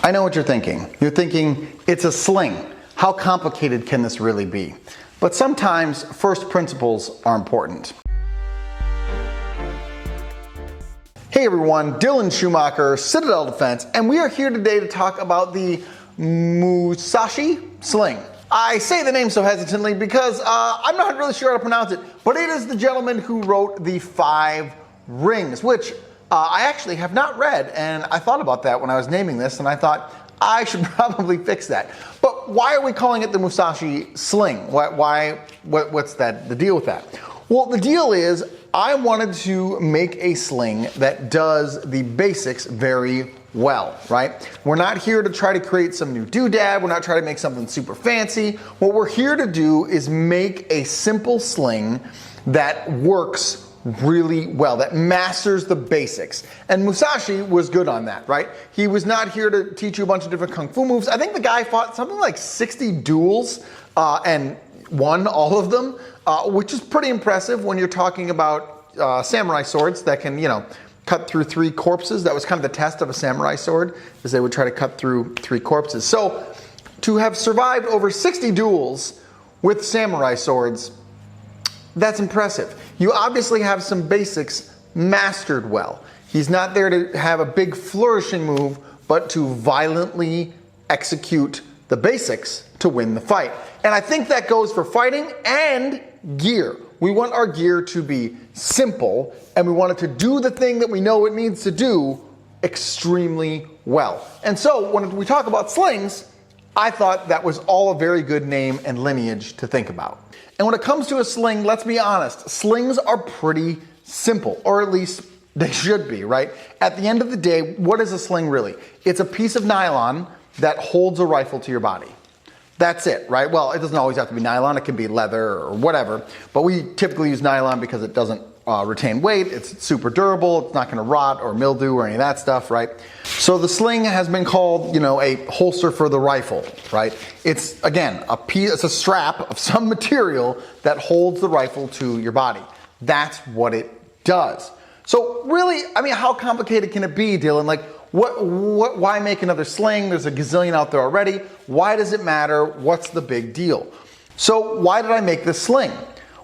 I know what you're thinking. You're thinking, it's a sling. How complicated can this really be? But sometimes first principles are important. Hey everyone, Dylan Schumacher, Citadel Defense, and we are here today to talk about the Musashi Sling. I say the name so hesitantly because I'm not really sure how to pronounce it, but it is the gentleman who wrote the 5 Rings, which I actually have not read, and I thought about that when I was naming this, and I thought I should probably fix that. But why are we calling it the Musashi Sling? What's the deal with that? Well, the deal is I wanted to make a sling that does the basics very well, right? We're not here to try to create some new doodad. We're not trying to make something super fancy. What we're here to do is make a simple sling that works really well, that masters the basics. And Musashi was good on that, right? He was not here to teach you a bunch of different kung fu moves. I think the guy fought something like 60 duels and won all of them, which is pretty impressive when you're talking about samurai swords that can, cut through 3 corpses. That was kind of the test of a samurai sword, is they would try to cut through 3 corpses. So to have survived over 60 duels with samurai swords, that's impressive. You obviously have some basics mastered well. He's not there to have a big flourishing move, but to violently execute the basics to win the fight. And I think that goes for fighting and gear. We want our gear to be simple, and we want it to do the thing that we know it needs to do extremely well. And so when we talk about slings, I thought that was all a very good name and lineage to think about. And when it comes to a sling, let's be honest, slings are pretty simple, or at least they should be, right? At the end of the day, what is a sling really? It's a piece of nylon that holds a rifle to your body. That's it, right? Well, it doesn't always have to be nylon. It can be leather or whatever, but we typically use nylon because it doesn't retain weight. It's super durable. It's not going to rot or mildew or any of that stuff, right? So the sling has been called, a holster for the rifle, right? It's, again, it's a strap of some material that holds the rifle to your body. That's what it does. So really, how complicated can it be, Dylan? Like, why make another sling? There's a gazillion out there already. Why does it matter? What's the big deal? So why did I make this sling?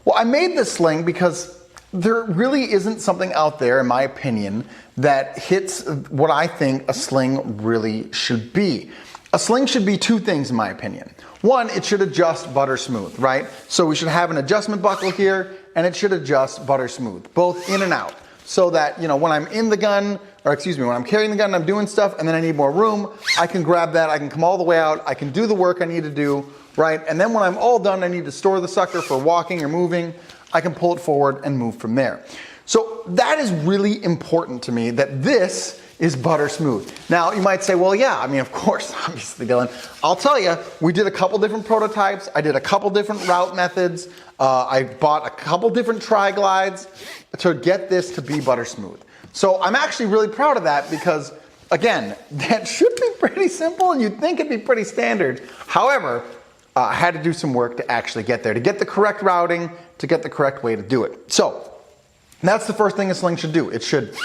Well, I made this sling because there really isn't something out there, in my opinion, that hits what I think a sling really should be. A sling should be 2 things, in my opinion. One, it should adjust butter smooth, right? So we should have an adjustment buckle here, and it should adjust butter smooth, both in and out. So that, when I'm in the gun, when I'm carrying the gun and I'm doing stuff and then I need more room, I can grab that, I can come all the way out, I can do the work I need to do, right? And then when I'm all done, I need to store the sucker for walking or moving, I can pull it forward and move from there. So that is really important to me, that this is butter smooth. Now you might say, well, yeah, of course, obviously, Dylan. I'll tell you, we did a couple different prototypes. I did a couple different route methods. I bought a couple different tri-glides to get this to be butter smooth. So I'm actually really proud of that because, again, that should be pretty simple and you'd think it'd be pretty standard. However, I had to do some work to actually get there, to get the correct routing, to get the correct way to do it. So that's the first thing a sling should do. It should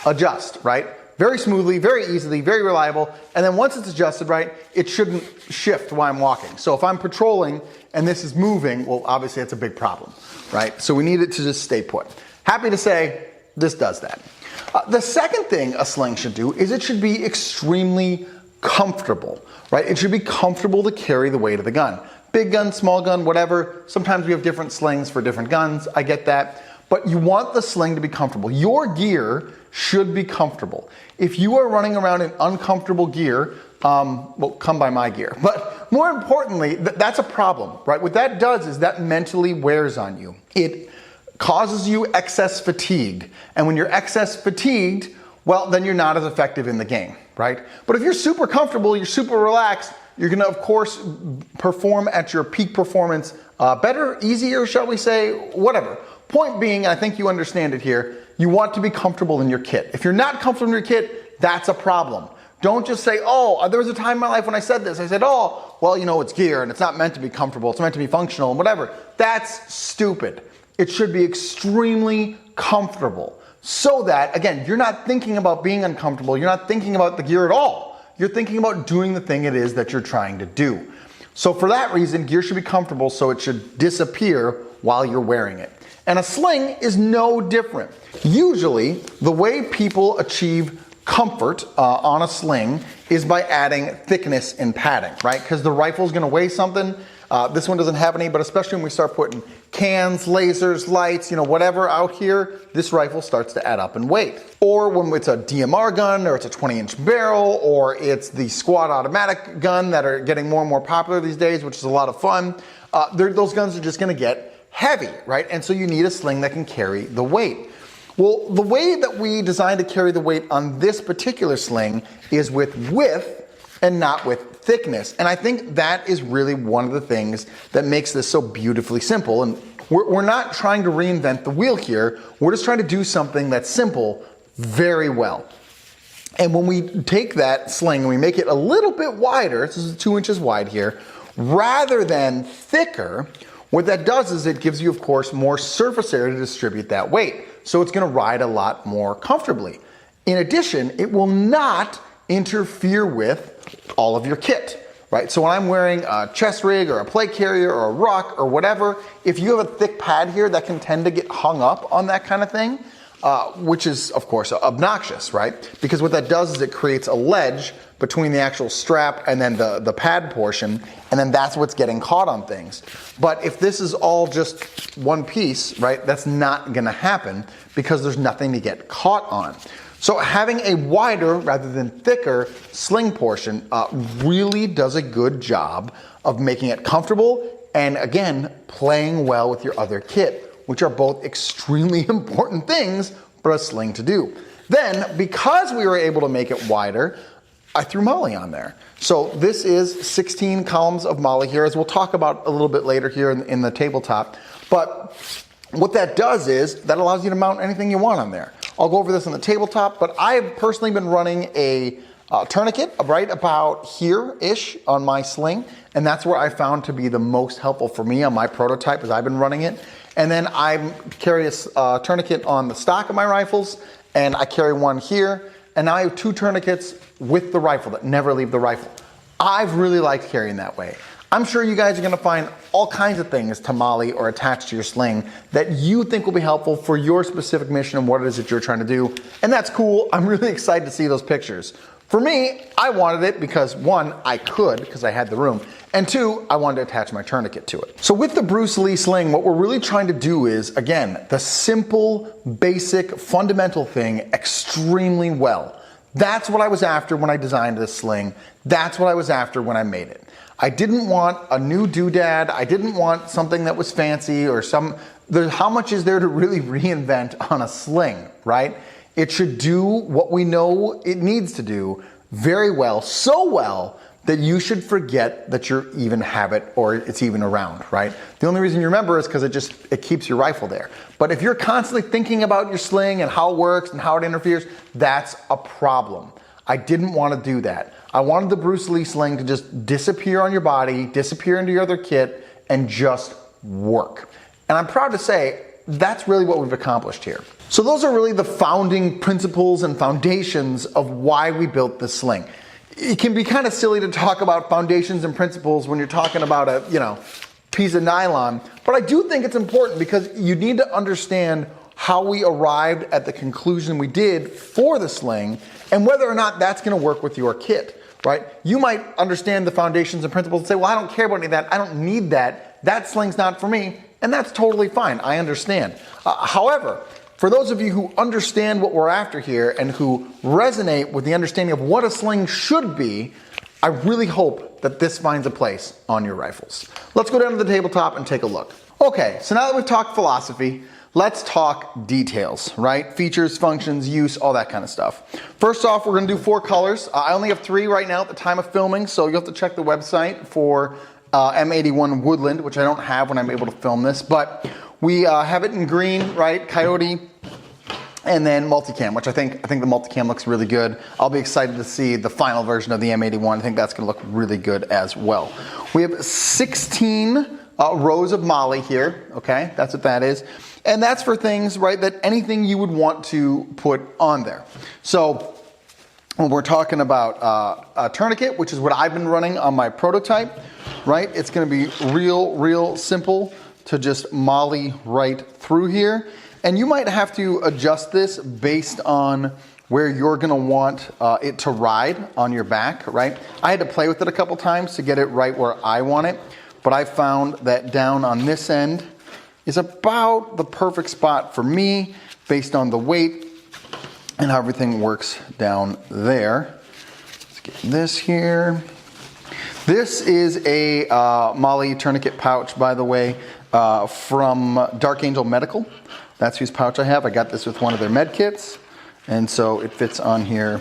adjust, right? Very smoothly, very easily, very reliable. And then once it's adjusted right, it shouldn't shift while I'm walking. So if I'm patrolling and this is moving, well, obviously that's a big problem, right? So we need it to just stay put. Happy to say this does that. The second thing a sling should do is it should be extremely comfortable, right? It should be comfortable to carry the weight of the gun. Big gun, small gun, whatever. Sometimes we have different slings for different guns. I get that. But you want the sling to be comfortable. Your gear should be comfortable. If you are running around in uncomfortable gear, well, come by my gear. But more importantly, that's a problem, right? What that does is that mentally wears on you. It causes you excess fatigue. And when you're excess fatigued, well, then you're not as effective in the game, right? But if you're super comfortable, you're super relaxed, you're gonna, of course, perform at your peak performance better, easier, shall we say, whatever. Point being, I think you understand it here, you want to be comfortable in your kit. If you're not comfortable in your kit, that's a problem. Don't just say, oh, there was a time in my life when I said this. I said, oh, well, it's gear and it's not meant to be comfortable. It's meant to be functional and whatever. That's stupid. It should be extremely comfortable so that, again, you're not thinking about being uncomfortable. You're not thinking about the gear at all. you're thinking about doing the thing it is that you're trying to do. So for that reason, gear should be comfortable so it should disappear while you're wearing it. And a sling is no different. Usually, the way people achieve comfort on a sling is by adding thickness in padding, right? Because the rifle's gonna weigh something. This one doesn't have any, but especially when we start putting cans, lasers, lights, whatever out here, this rifle starts to add up in weight. Or when it's a DMR gun, or it's a 20-inch barrel, or it's the squad automatic gun that are getting more and more popular these days, which is a lot of fun, those guns are just gonna get heavy, right? And so you need a sling that can carry the weight. Well, the way that we designed to carry the weight on this particular sling is with width and not with thickness. And I think that is really one of the things that makes this so beautifully simple. And we're not trying to reinvent the wheel here. We're just trying to do something that's simple very well. And when we take that sling and we make it a little bit wider, this is 2 inches wide here, rather than thicker, what that does is it gives you, of course, more surface area to distribute that weight. So it's gonna ride a lot more comfortably. In addition, it will not interfere with all of your kit, right? So when I'm wearing a chest rig or a plate carrier or a ruck or whatever, if you have a thick pad here, that can tend to get hung up on that kind of thing, which is, of course, obnoxious, right? Because what that does is it creates a ledge between the actual strap and then the pad portion, and then that's what's getting caught on things. But if this is all just one piece, right, that's not gonna happen because there's nothing to get caught on. So having a wider rather than thicker sling portion really does a good job of making it comfortable and, again, playing well with your other kit, which are both extremely important things for a sling to do. Then, because we were able to make it wider, I threw Molly on there. So this is 16 columns of Molly here, as we'll talk about a little bit later here in the tabletop. But what that does is that allows you to mount anything you want on there. I'll go over this on the tabletop, but I've personally been running a tourniquet right about here-ish on my sling, and that's where I found to be the most helpful for me on my prototype as I've been running it. And then I carry a tourniquet on the stock of my rifles, and I carry one here, and now I have 2 tourniquets with the rifle that never leave the rifle. I've really liked carrying that way. I'm sure you guys are gonna find all kinds of things to molly or attach to your sling that you think will be helpful for your specific mission and what it is that you're trying to do. And that's cool. I'm really excited to see those pictures. For me, I wanted it because 1, I could because I had the room, and 2, I wanted to attach my tourniquet to it. So with the Bruce Lee sling, what we're really trying to do is, again, the simple, basic, fundamental thing extremely well. That's what I was after when I designed this sling. That's what I was after when I made it. I didn't want a new doodad. I didn't want something that was fancy or how much is there to really reinvent on a sling, right? It should do what we know it needs to do very well, so well that you should forget that you even have it or it's even around, right? The only reason you remember is because it keeps your rifle there. But if you're constantly thinking about your sling and how it works and how it interferes, that's a problem. I didn't want to do that. I wanted the Bruce Lee sling to just disappear on your body, disappear into your other kit, and just work. And I'm proud to say that's really what we've accomplished here. So those are really the founding principles and foundations of why we built this sling. It can be kind of silly to talk about foundations and principles when you're talking about a, piece of nylon, but I do think it's important because you need to understand how we arrived at the conclusion we did for the sling and whether or not that's going to work with your kit, right? You might understand the foundations and principles and say, well, I don't care about any of that. I don't need that. That sling's not for me. And that's totally fine. I understand. However, for those of you who understand what we're after here and who resonate with the understanding of what a sling should be, I really hope that this finds a place on your rifles. Let's go down to the tabletop and take a look. Okay, so now that we've talked philosophy, let's talk details, right? Features, functions, use, all that kind of stuff. First off, we're gonna do 4 colors. I only have 3 right now at the time of filming, so you'll have to check the website for M81 Woodland, which I don't have when I'm able to film this, but we have it in green, right? Coyote, and then multicam, which I think the multicam looks really good. I'll be excited to see the final version of the M81. I think that's gonna look really good as well. We have 16 rows of Molly here, okay? That's what that is. And that's for things, right, that anything you would want to put on there. So when we're talking about a tourniquet, which is what I've been running on my prototype, right? It's gonna be real simple to just molly right through here. And you might have to adjust this based on where you're gonna want it to ride on your back, right? I had to play with it a couple times to get it right where I want it, but I found that down on this end is about the perfect spot for me based on the weight and how everything works down there. Let's get this here. This is a Molly tourniquet pouch, by the way, from Dark Angel Medical. That's whose pouch I have. I got this with one of their med kits, and so it fits on here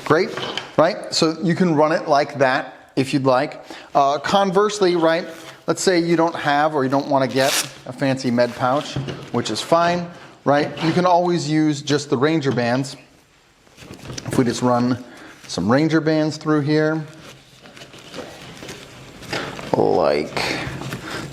great, right? So you can run it like that if you'd like. Conversely, right, let's say you don't have or you don't want to get a fancy med pouch, which is fine, right? You can always use just the Ranger bands. If we just run some Ranger bands through here, like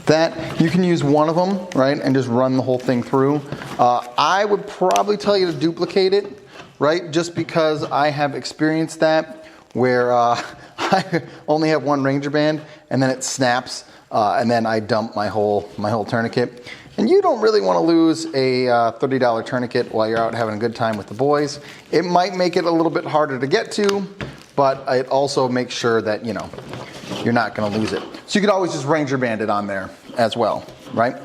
that. You can use one of them, right, and just run the whole thing through. I would probably tell you to duplicate it, right, just because I have experienced that where I only have one Ranger band and then it snaps and then I dump my whole tourniquet. And you don't really want to lose a $30 tourniquet while you're out having a good time with the boys. It might make it a little bit harder to get to, but it also makes sure that, you know, you're not going to lose it. So you could always just Ranger band it on there as well, right?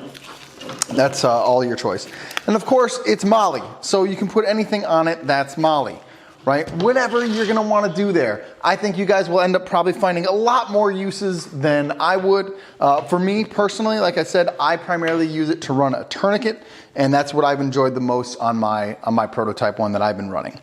That's all your choice. And of course, it's Molly, so you can put anything on it that's Molly, right? Whatever you're going to want to do there. I think you guys will end up probably finding a lot more uses than I would. For me personally, like I said, I primarily use it to run a tourniquet, and that's what I've enjoyed the most on my prototype one that I've been running.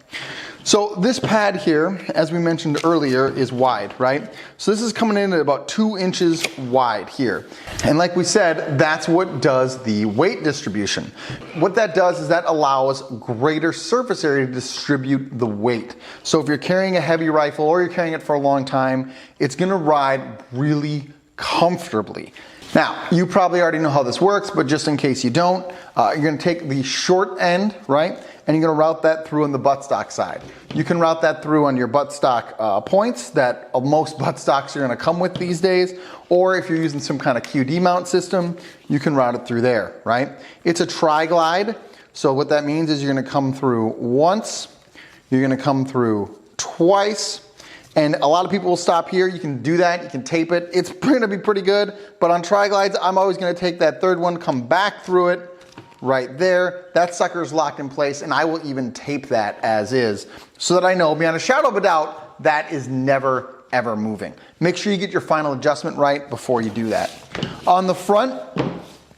So this pad here, as we mentioned earlier, is wide, right? So this is coming in at about 2 inches wide here. And like we said, that's what does the weight distribution. What that does is that allows greater surface area to distribute the weight. So if you're carrying a heavy rifle or you're carrying it for a long time, it's gonna ride really comfortably. Now, you probably already know how this works, but just in case you don't, you're gonna take the short end, right? And you're gonna route that through on the buttstock side. You can route that through on your buttstock points that most buttstocks are gonna come with these days, or if you're using some kind of QD mount system, you can route it through there, right? It's a tri-glide, so what that means is you're gonna come through once, you're gonna come through twice, and a lot of people will stop here. You can do that, you can tape it. It's gonna be pretty good, but on tri-glides, I'm always gonna take that third one, come back through it, right there. That sucker's locked in place, and I will even tape that as is so that I know beyond a shadow of a doubt that is never ever moving. Make sure you get your final adjustment right before you do that. On the front,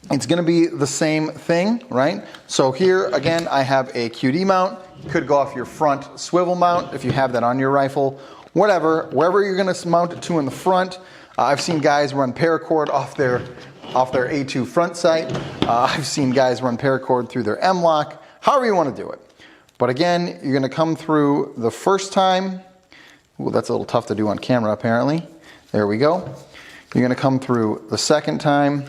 it's gonna be the same thing, right? So here again, I have a QD mount. You could go off your front swivel mount if you have that on your rifle. Whatever, wherever you're gonna mount it to in the front. I've seen guys run paracord off their A2 front sight. I've seen guys run paracord through their M-lock, however you want to do it. But again, you're going to come through the first time. Ooh, that's a little tough to do on camera apparently. There we go. You're going to come through the second time.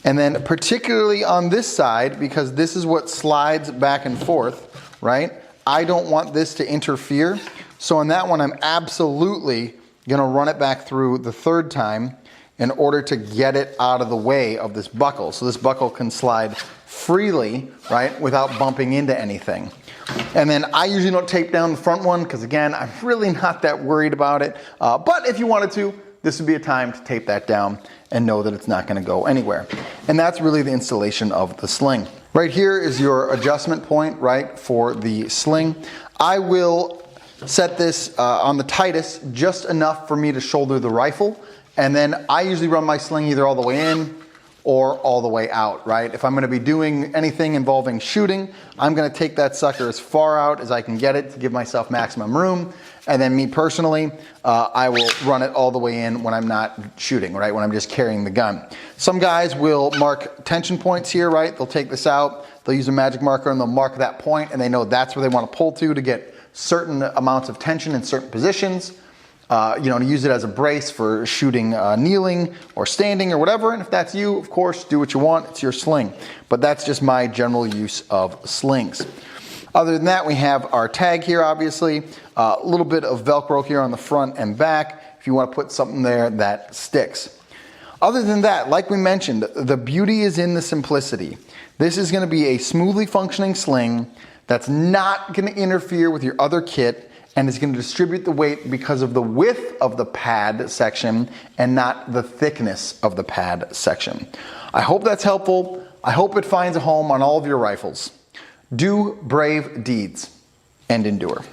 And then particularly on this side, because this is what slides back and forth, right? I don't want this to interfere. So on that one, I'm absolutely going to run it back through the third time in order to get it out of the way of this buckle. So this buckle can slide freely, right, without bumping into anything. And then I usually don't tape down the front one because again, I'm really not that worried about it. But if you wanted to, this would be a time to tape that down and know that it's not gonna go anywhere. And that's really the installation of the sling. Right here is your adjustment point, right, for the sling. I will set this on the tightest just enough for me to shoulder the rifle. And then I usually run my sling either all the way in or all the way out, right? If I'm gonna be doing anything involving shooting, I'm gonna take that sucker as far out as I can get it to give myself maximum room. And then me personally, I will run it all the way in when I'm not shooting, right? When I'm just carrying the gun. Some guys will mark tension points here, right? They'll take this out, they'll use a magic marker and they'll mark that point and they know that's where they wanna pull to get certain amounts of tension in certain positions. You know, to use it as a brace for shooting kneeling or standing or whatever. And if that's you, of course, do what you want. It's your sling. But that's just my general use of slings. Other than that, we have our tag here, obviously, a little bit of Velcro here on the front and back if you want to put something there that sticks. Other than that, like we mentioned, the beauty is in the simplicity. This is going to be a smoothly functioning sling that's not going to interfere with your other kit and is going to distribute the weight because of the width of the pad section and not the thickness of the pad section. I hope that's helpful. I hope it finds a home on all of your rifles. Do brave deeds and endure.